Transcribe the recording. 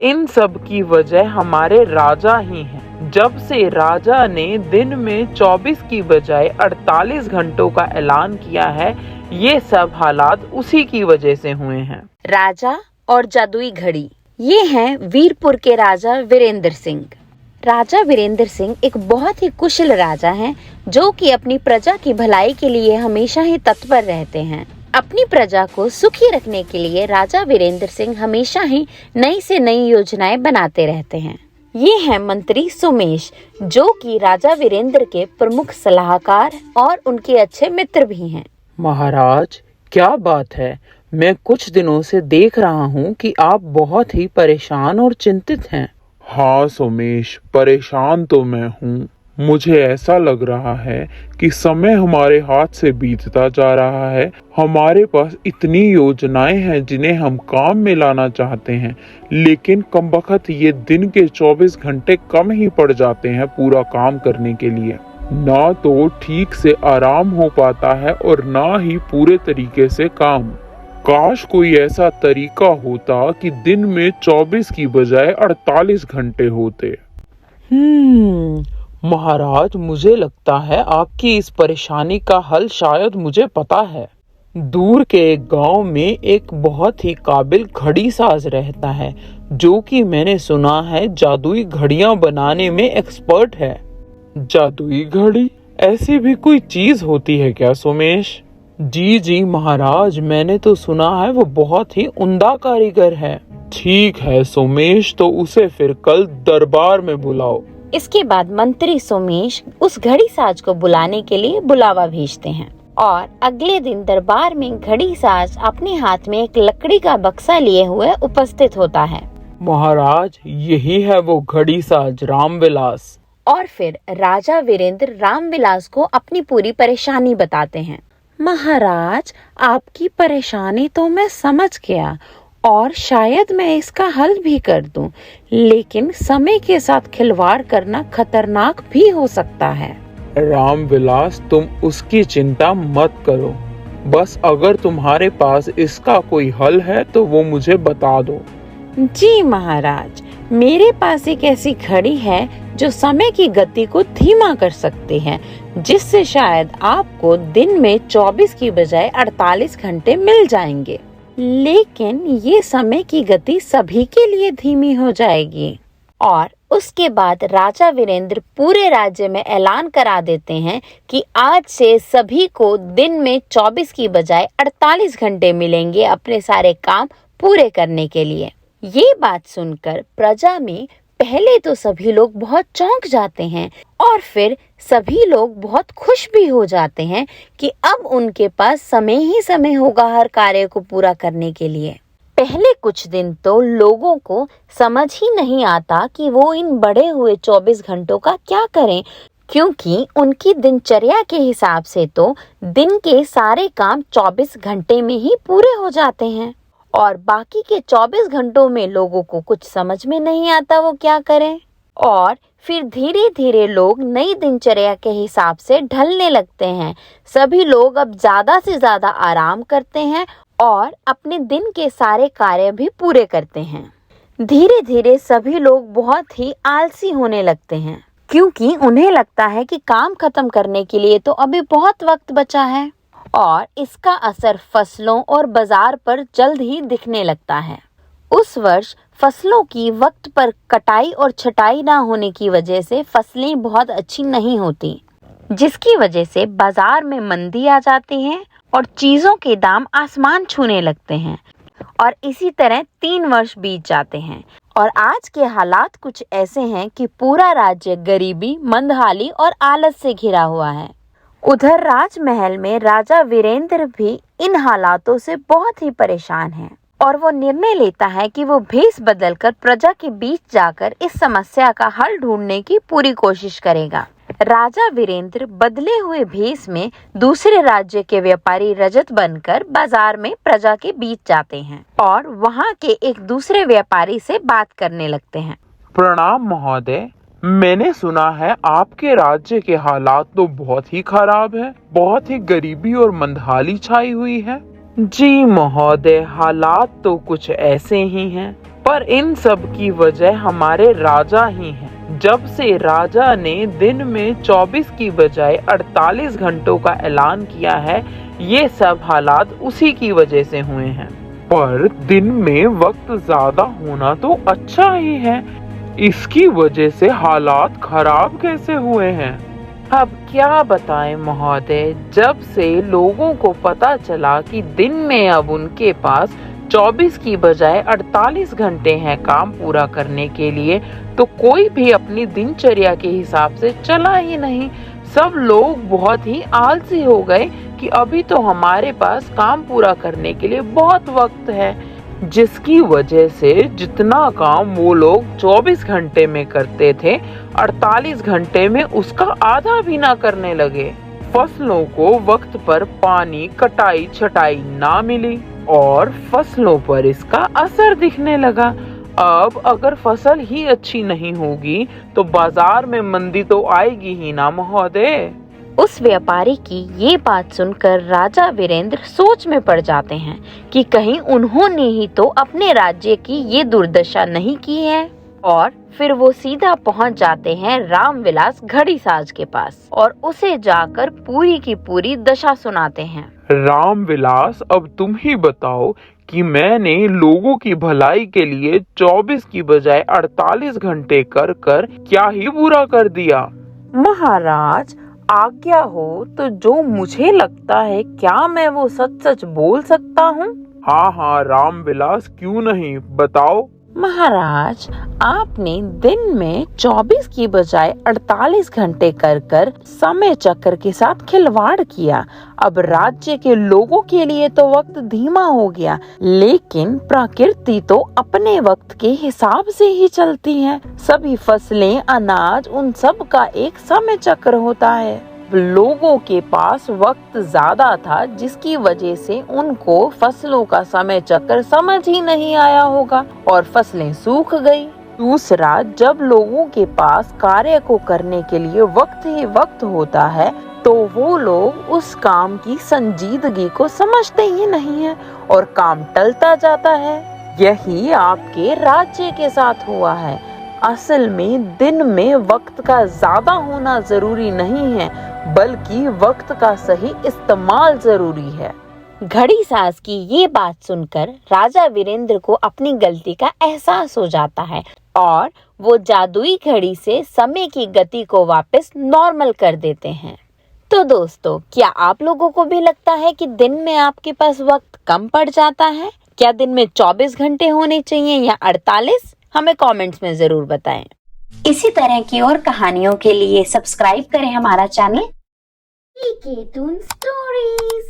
इन सब की वजह हमारे राजा ही हैं। जब से राजा ने दिन में 24 की बजाय 48 घंटों का ऐलान किया है, ये सब हालात उसी की वजह से हुए हैं। राजा और जादुई घड़ी। ये हैं वीरपुर के राजा वीरेंद्र सिंह। राजा वीरेंद्र सिंह एक बहुत ही कुशल राजा हैं, जो कि अपनी प्रजा की भलाई के लिए हमेशा ही तत्पर रहते हैं। अपनी प्रजा को सुखी रखने के लिए राजा वीरेंद्र सिंह हमेशा ही नई से नई योजनाएं बनाते रहते हैं। ये हैं मंत्री सुमेश, जो कि राजा वीरेंद्र के प्रमुख सलाहकार और उनके अच्छे मित्र भी हैं। महाराज, क्या बात है, मैं कुछ दिनों से देख रहा हूँ कि आप बहुत ही परेशान और चिंतित हैं। हाँ सोमेश, परेशान तो मैं हूँ। मुझे ऐसा लग रहा है कि समय हमारे हाथ से बीतता जा रहा है। हमारे पास इतनी योजनाएं हैं जिन्हें हम काम में लाना चाहते हैं, लेकिन कमबख्त ये दिन के 24 घंटे कम ही पड़ जाते हैं पूरा काम करने के लिए। ना तो ठीक से आराम हो पाता है और ना ही पूरे तरीके से काम। काश कोई ऐसा तरीका होता कि दिन में 24 की बजाय 48 घंटे होते। महाराज, मुझे लगता है आपकी इस परेशानी का हल शायद मुझे पता है। दूर के एक गांव में एक बहुत ही काबिल घड़ी साज रहता है, जो कि मैंने सुना है जादुई घड़ियां बनाने में एक्सपर्ट है। जादुई घड़ी? ऐसी भी कोई चीज होती है क्या सोमेश? जी महाराज, मैंने तो सुना है वो बहुत ही उम्दा कारीगर है। ठीक है सोमेश, तो उसे फिर कल दरबार में बुलाओ। इसके बाद मंत्री सोमेश उस घड़ी साज को बुलाने के लिए बुलावा भेजते हैं और अगले दिन दरबार में घड़ी साज अपने हाथ में एक लकड़ी का बक्सा लिए हुए उपस्थित होता है। महाराज, यही है वो घड़ी साज रामविलास। और फिर राजा वीरेंद्र रामविलास को अपनी पूरी परेशानी बताते हैं। महाराज, आपकी परेशानी तो मैं समझ गया और शायद मैं इसका हल भी कर दूं, लेकिन समय के साथ खिलवाड़ करना खतरनाक भी हो सकता है। रामविलास, तुम उसकी चिंता मत करो। बस अगर तुम्हारे पास इसका कोई हल है तो वो मुझे बता दो। जी महाराज, मेरे पास एक ऐसी घड़ी है जो समय की गति को धीमा कर सकती है, जिससे शायद आपको दिन में 24 की बजाय 48 घंटे मिल जाएंगे। लेकिन ये समय की गति सभी के लिए धीमी हो जाएगी। और उसके बाद राजा वीरेंद्र पूरे राज्य में ऐलान करा देते हैं कि आज से सभी को दिन में 24 की बजाय 48 घंटे मिलेंगे अपने सारे काम पूरे करने के लिए। ये बात सुनकर प्रजा में पहले तो सभी लोग बहुत चौंक जाते हैं और फिर सभी लोग बहुत खुश भी हो जाते हैं कि अब उनके पास समय ही समय होगा हर कार्य को पूरा करने के लिए। पहले कुछ दिन तो लोगों को समझ ही नहीं आता कि वो इन बढ़े हुए 24 घंटों का क्या करें, क्योंकि उनकी दिनचर्या के हिसाब से तो दिन के सारे काम 24 घंटे में ही पूरे हो जाते हैं और बाकी के 24 घंटों में लोगों को कुछ समझ में नहीं आता वो क्या करें। और फिर धीरे धीरे लोग नई दिनचर्या के हिसाब से ढलने लगते हैं। सभी लोग अब ज्यादा से ज्यादा आराम करते हैं और अपने दिन के सारे कार्य भी पूरे करते हैं। धीरे धीरे सभी लोग बहुत ही आलसी होने लगते हैं, क्योंकि उन्हें लगता है कि काम खत्म करने के लिए तो अभी बहुत वक्त बचा है और इसका असर फसलों और बाजार पर जल्द ही दिखने लगता है। उस वर्ष फसलों की वक्त पर कटाई और छटाई ना होने की वजह से फसलें बहुत अच्छी नहीं होती, जिसकी वजह से बाजार में मंदी आ जाती है और चीजों के दाम आसमान छूने लगते हैं। और इसी तरह 3 वर्ष बीत जाते हैं और आज के हालात कुछ ऐसे हैं कि पूरा राज्य गरीबी, मंदहाली और आलस से घिरा हुआ है। उधर राजमहल में राजा वीरेंद्र भी इन हालातों से बहुत ही परेशान है और वो निर्णय लेता है कि वो भेष बदलकर प्रजा के बीच जाकर इस समस्या का हल ढूंढने की पूरी कोशिश करेगा। राजा वीरेंद्र बदले हुए भेष में दूसरे राज्य के व्यापारी रजत बनकर बाजार में प्रजा के बीच जाते हैं और वहाँ के एक दूसरे व्यापारी से बात करने लगते हैं। प्रणाम महोदय, मैंने सुना है आपके राज्य के हालात तो बहुत ही खराब है, बहुत ही गरीबी और मंदहाली छाई हुई है। जी महोदय, हालात तो कुछ ऐसे ही हैं, पर इन सब की वजह हमारे राजा ही हैं। जब से राजा ने दिन में 24 की बजाय 48 घंटों का ऐलान किया है, ये सब हालात उसी की वजह से हुए हैं। पर दिन में वक्त ज्यादा होना तो अच्छा ही है, इसकी वजह से हालात खराब कैसे हुए हैं? अब क्या बताएं महोदय, जब से लोगों को पता चला कि दिन में अब उनके पास 24 की बजाय 48 घंटे हैं काम पूरा करने के लिए, तो कोई भी अपनी दिनचर्या के हिसाब से चला ही नहीं। सब लोग बहुत ही आलसी हो गए कि अभी तो हमारे पास काम पूरा करने के लिए बहुत वक्त है, जिसकी वजह से जितना काम वो लोग 24 घंटे में करते थे, 48 घंटे में उसका आधा भी ना करने लगे। फसलों को वक्त पर पानी, कटाई छटाई ना मिली और फसलों पर इसका असर दिखने लगा। अब अगर फसल ही अच्छी नहीं होगी तो बाजार में मंदी तो आएगी ही ना महोदय। उस व्यापारी की ये बात सुनकर राजा वीरेंद्र सोच में पड़ जाते हैं कि कहीं उन्होंने ही तो अपने राज्य की ये दुर्दशा नहीं की है, और फिर वो सीधा पहुंच जाते हैं रामविलास घड़ीसाज के पास और उसे जाकर पूरी की पूरी दशा सुनाते हैं। रामविलास, अब तुम ही बताओ कि मैंने लोगों की भलाई के लिए 24 की बजाय 48 घंटे कर कर क्या ही बुरा कर दिया? महाराज, आज्ञा हो तो जो मुझे लगता है, क्या मैं वो सच सच बोल सकता हूँ? हाँ हाँ रामविलास, क्यों नहीं, बताओ। महाराज, आपने दिन में 24 की बजाय 48 घंटे कर कर समय चक्र के साथ खिलवाड़ किया। अब राज्य के लोगों के लिए तो वक्त धीमा हो गया, लेकिन प्रकृति तो अपने वक्त के हिसाब से ही चलती है। सभी फसलें, अनाज, उन सब का एक समय चक्र होता है। लोगों के पास वक्त ज्यादा था, जिसकी वजह से उनको फसलों का समय चक्र समझ ही नहीं आया होगा और फसलें सूख गई। दूसरा, जब लोगों के पास कार्य को करने के लिए वक्त ही वक्त होता है, तो वो लोग उस काम की संजीदगी को समझते ही नहीं है और काम टलता जाता है। यही आपके राज्य के साथ हुआ है। असल में दिन में वक्त का ज्यादा होना जरूरी नहीं है, बल्कि वक्त का सही इस्तेमाल जरूरी है। घड़ीसाज की ये बात सुनकर राजा वीरेंद्र को अपनी गलती का एहसास हो जाता है और वो जादुई घड़ी से समय की गति को वापस नॉर्मल कर देते हैं। तो दोस्तों, क्या आप लोगों को भी लगता है कि दिन में आपके पास वक्त कम पड़ जाता है? क्या दिन में 24 घंटे होने चाहिए या 48? हमें कमेंट्स में जरूर बताएं। इसी तरह की और कहानियों के लिए सब्सक्राइब करें हमारा चैनल स्टोरीज।